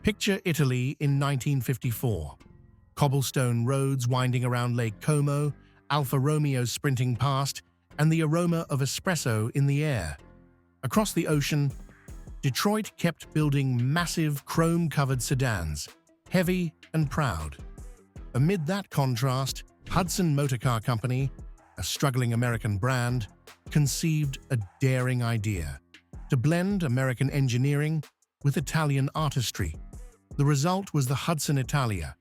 Picture Italy in 1954. Cobblestone roads winding around Lake Como, Alfa Romeos sprinting past, and the aroma of espresso in the air. Across the ocean, Detroit kept building massive chrome-covered sedans, heavy and proud. Amid that contrast, Hudson Motor Car Company, a struggling American brand, conceived a daring idea to blend American engineering with Italian artistry. The result was the Hudson Italia,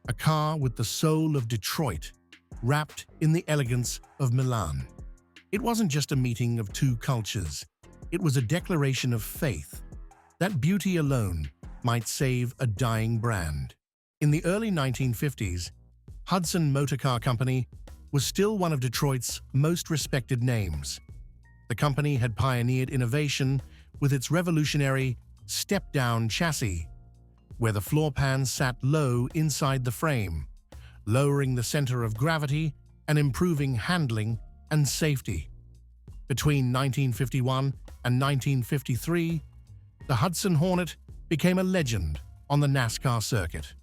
a car with the soul of Detroit, wrapped in the elegance of Milan. It wasn't just a meeting of two cultures. It was a declaration of faith that beauty alone might save a dying brand. In the early 1950s, Hudson Motor Car Company was still one of Detroit's most respected names. The company had pioneered innovation with its revolutionary step-down chassis, where the floor pan sat low inside the frame, lowering the center of gravity and improving handling and safety. Between 1951 and 1953, the Hudson Hornet became a legend on the NASCAR circuit.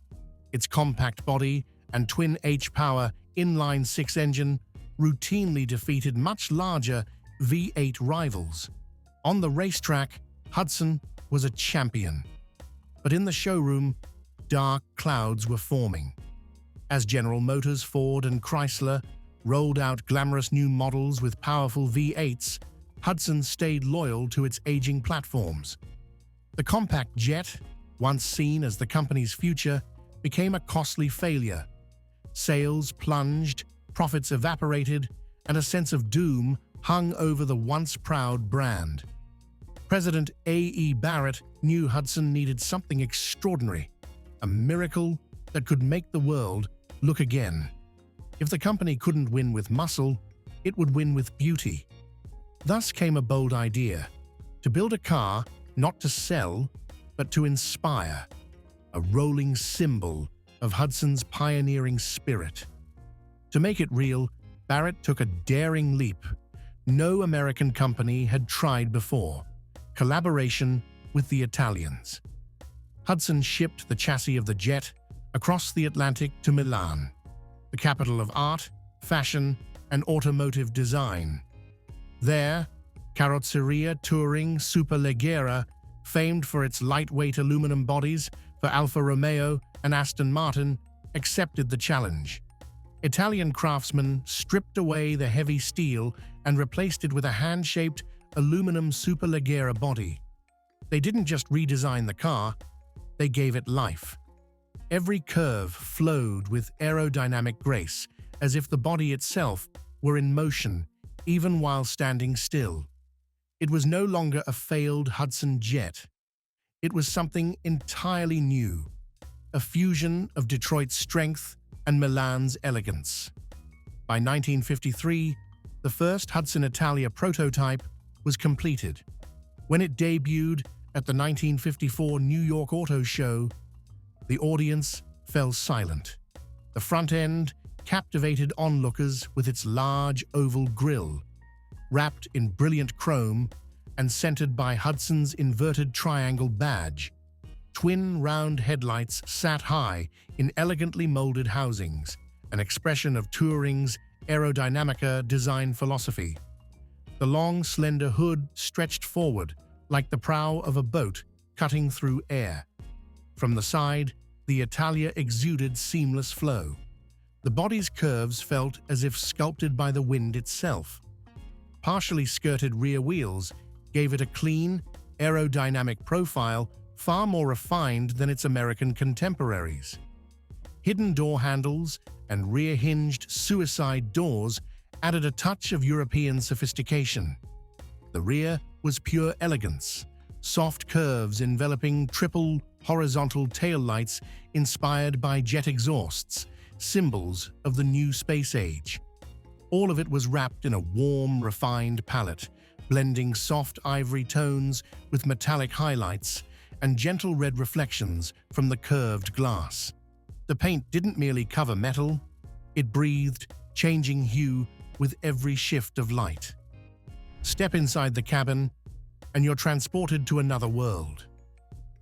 Its compact body and twin H-power inline-six engine routinely defeated much larger V8 rivals. On the racetrack, Hudson was a champion. But in the showroom, dark clouds were forming. As General Motors, Ford, and Chrysler rolled out glamorous new models with powerful V8s, Hudson stayed loyal to its aging platforms. The compact jet, once seen as the company's future, became a costly failure. Sales plunged, profits evaporated, and a sense of doom hung over the once proud brand. President A.E. Barrett knew Hudson needed something extraordinary, a miracle that could make the world look again. If the company couldn't win with muscle, it would win with beauty. Thus came a bold idea: to build a car not to sell, but to inspire, a rolling symbol of Hudson's pioneering spirit. To make it real, Barrett took a daring leap no American company had tried before: collaboration with the Italians. Hudson shipped the chassis of the jet across the Atlantic to Milan, the capital of art, fashion, and automotive design. There, Carrozzeria Touring Superleggera, famed for its lightweight aluminum bodies for Alfa Romeo and Aston Martin, accepted the challenge. Italian craftsmen stripped away the heavy steel and replaced it with a hand-shaped aluminum Superleggera body. They didn't just redesign the car, they gave it life. Every curve flowed with aerodynamic grace, as if the body itself were in motion, even while standing still. It was no longer a failed Hudson jet. It was something entirely new, a fusion of Detroit's strength and Milan's elegance. By 1953, the first Hudson Italia prototype was completed. When it debuted at the 1954 New York Auto Show, the audience fell silent. The front end captivated onlookers with its large oval grille, wrapped in brilliant chrome and centered by Hudson's inverted triangle badge. Twin round headlights sat high in elegantly molded housings, an expression of Touring's aerodynamica design philosophy. The long, slender hood stretched forward like the prow of a boat cutting through air. From the side, the Italia exuded seamless flow. The body's curves felt as if sculpted by the wind itself. Partially skirted rear wheels gave it a clean, aerodynamic profile far more refined than its American contemporaries. Hidden door handles and rear-hinged suicide doors added a touch of European sophistication. The rear was pure elegance, soft curves enveloping triple horizontal taillights inspired by jet exhausts, symbols of the new space age. All of it was wrapped in a warm, refined palette, blending soft ivory tones with metallic highlights and gentle red reflections from the curved glass. The paint didn't merely cover metal, it breathed, changing hue with every shift of light. Step inside the cabin, and you're transported to another world.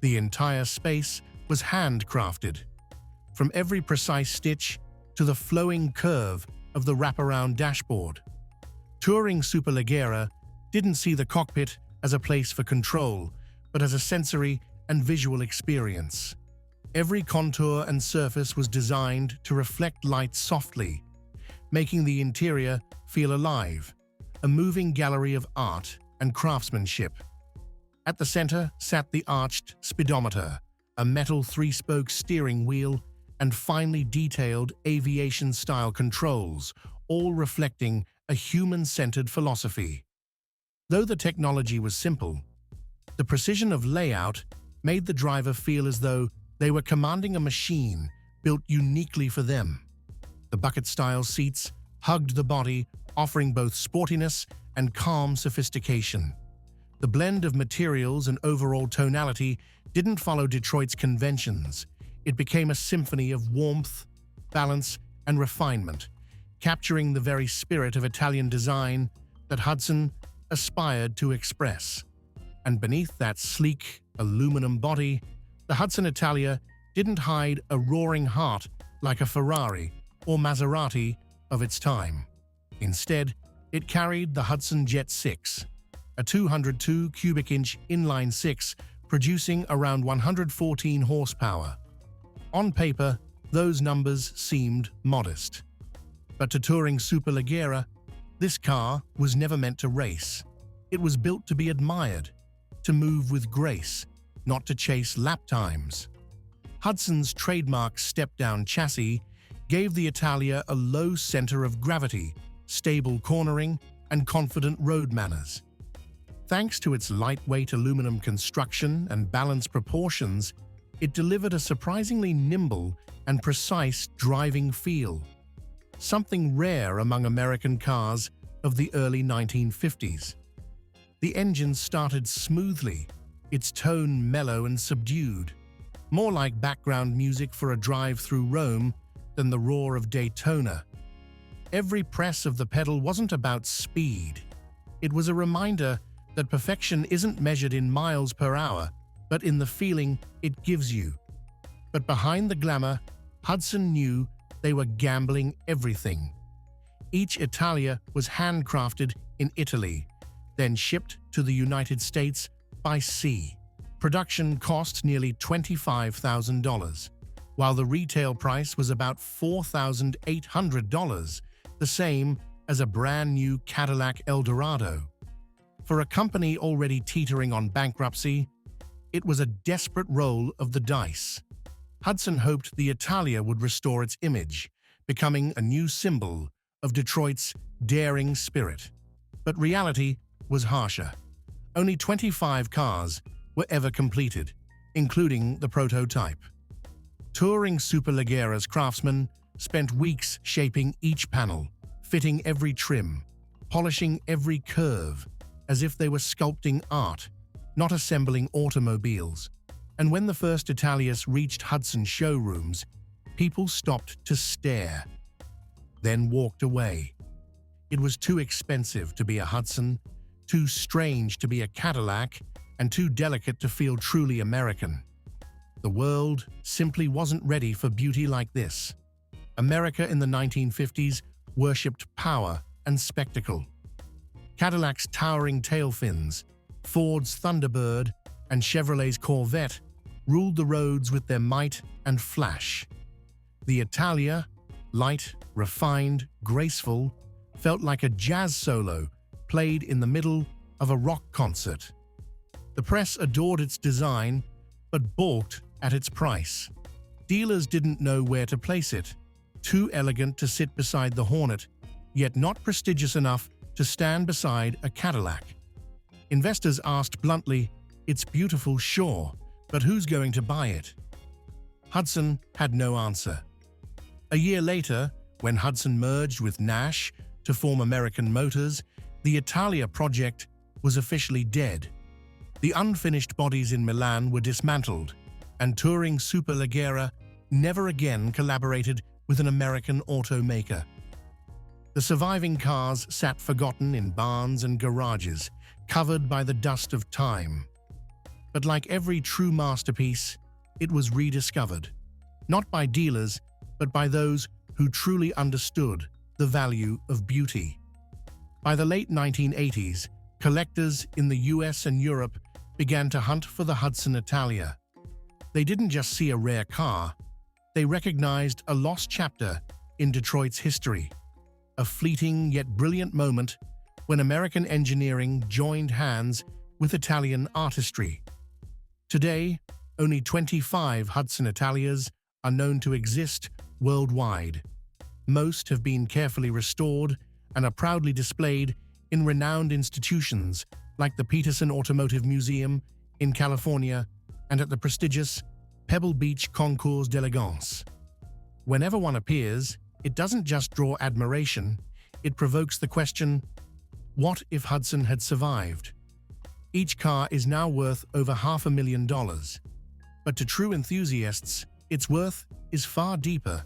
The entire space was handcrafted, from every precise stitch to the flowing curve of the wraparound dashboard. Touring Superleggera didn't see the cockpit as a place for control, but as a sensory and visual experience. Every contour and surface was designed to reflect light softly, making the interior feel alive, a moving gallery of art and craftsmanship. At the center sat the arched speedometer, a metal three-spoke steering wheel, and finely detailed aviation-style controls, all reflecting a human-centered philosophy. Though the technology was simple, the precision of layout made the driver feel as though they were commanding a machine built uniquely for them. The bucket-style seats hugged the body, offering both sportiness and calm sophistication. The blend of materials and overall tonality didn't follow Detroit's conventions. It became a symphony of warmth, balance, and refinement, capturing the very spirit of Italian design that Hudson aspired to express. And beneath that sleek, aluminum body, the Hudson Italia didn't hide a roaring heart like a Ferrari or Maserati of its time. Instead, it carried the Hudson Jet 6, a 202 cubic inch inline-six producing around 114 horsepower. On paper, those numbers seemed modest. But to touring Superleggera, this car was never meant to race. It was built to be admired, to move with grace, not to chase lap times. Hudson's trademark step-down chassis gave the Italia a low center of gravity, stable cornering, and confident road manners. Thanks to its lightweight aluminum construction and balanced proportions, it delivered a surprisingly nimble and precise driving feel, something rare among American cars of the early 1950s. The engine started smoothly, its tone mellow and subdued, more like background music for a drive through Rome than the roar of Daytona. Every press of the pedal wasn't about speed. It was a reminder that perfection isn't measured in miles per hour, but in the feeling it gives you. But behind the glamour, Hudson knew they were gambling everything. Each Italia was handcrafted in Italy, then shipped to the United States by sea. Production cost nearly $25,000, while the retail price was about $4,800, the same as a brand-new Cadillac Eldorado. For a company already teetering on bankruptcy, it was a desperate roll of the dice. Hudson hoped the Italia would restore its image, becoming a new symbol of Detroit's daring spirit. But reality was harsher. Only 25 cars were ever completed, including the prototype. Touring Superleggera's craftsmen spent weeks shaping each panel, fitting every trim, polishing every curve, as if they were sculpting art, not assembling automobiles. And when the first Italias reached Hudson showrooms, people stopped to stare, then walked away. It was too expensive to be a Hudson, too strange to be a Cadillac, and too delicate to feel truly American. The world simply wasn't ready for beauty like this. America in the 1950s worshipped power and spectacle. Cadillac's towering tail fins, Ford's Thunderbird, and Chevrolet's Corvette ruled the roads with their might and flash. The Italia, light, refined, graceful, felt like a jazz solo played in the middle of a rock concert. The press adored its design, but balked at its price. Dealers didn't know where to place it, too elegant to sit beside the Hornet, yet not prestigious enough to stand beside a Cadillac. Investors asked bluntly, "It's beautiful, sure, but who's going to buy it?" Hudson had no answer. A year later, when Hudson merged with Nash to form American Motors, the Italia project was officially dead. The unfinished bodies in Milan were dismantled, and touring Superleggera never again collaborated with an American automaker. The surviving cars sat forgotten in barns and garages, covered by the dust of time. But like every true masterpiece, it was rediscovered, not by dealers, but by those who truly understood the value of beauty. By the late 1980s, collectors in the US and Europe began to hunt for the Hudson Italia. They didn't just see a rare car, they recognized a lost chapter in Detroit's history, a fleeting yet brilliant moment when American engineering joined hands with Italian artistry. Today, only 25 Hudson Italias are known to exist worldwide. Most have been carefully restored and are proudly displayed in renowned institutions like the Peterson Automotive Museum in California and at the prestigious Pebble Beach Concours d'Elegance. Whenever one appears, it doesn't just draw admiration, it provokes the question, what if Hudson had survived? Each car is now worth over $500,000. But to true enthusiasts, its worth is far deeper.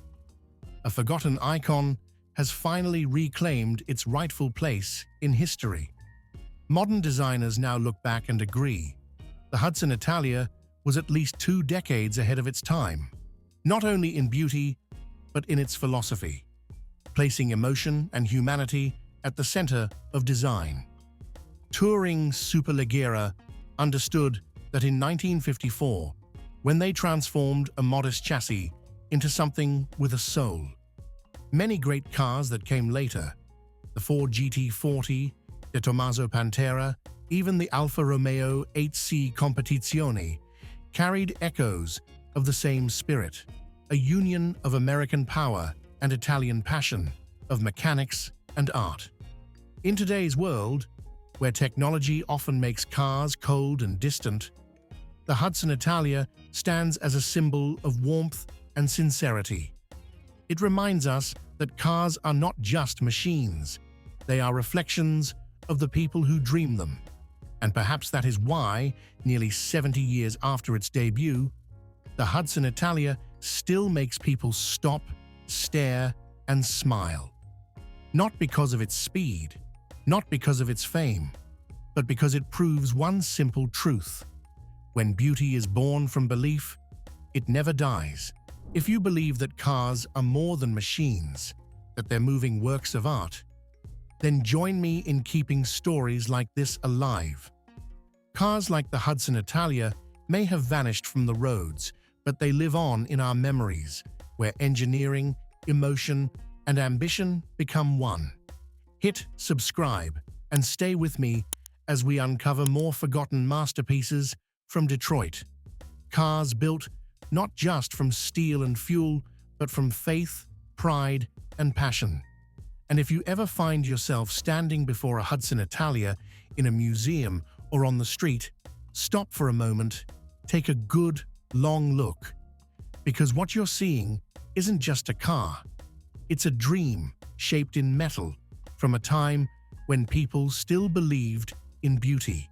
A forgotten icon has finally reclaimed its rightful place in history. Modern designers now look back and agree. The Hudson Italia was at least 2 decades ahead of its time, not only in beauty, but in its philosophy, placing emotion and humanity at the center of design. Touring Superleggera understood that in 1954, when they transformed a modest chassis into something with a soul. Many great cars that came later, the Ford GT40, the Tommaso Pantera, even the Alfa Romeo 8C Competizione, carried echoes of the same spirit, a union of American power and Italian passion, of mechanics and art. In today's world, where technology often makes cars cold and distant, the Hudson Italia stands as a symbol of warmth and sincerity. It reminds us that cars are not just machines, they are reflections of the people who dream them. And perhaps that is why, nearly 70 years after its debut, the Hudson Italia still makes people stop, stare, and smile. Not because of its speed, not because of its fame, but because it proves one simple truth. When beauty is born from belief, it never dies. If you believe that cars are more than machines, that they're moving works of art, then join me in keeping stories like this alive. Cars like the Hudson Italia may have vanished from the roads, but they live on in our memories, where engineering, emotion, and ambition become one. Hit subscribe and stay with me as we uncover more forgotten masterpieces from Detroit. Cars built not just from steel and fuel, but from faith, pride, and passion. And if you ever find yourself standing before a Hudson Italia in a museum or on the street, stop for a moment, take a good, long look. Because what you're seeing isn't just a car. It's a dream shaped in metal from a time when people still believed in beauty.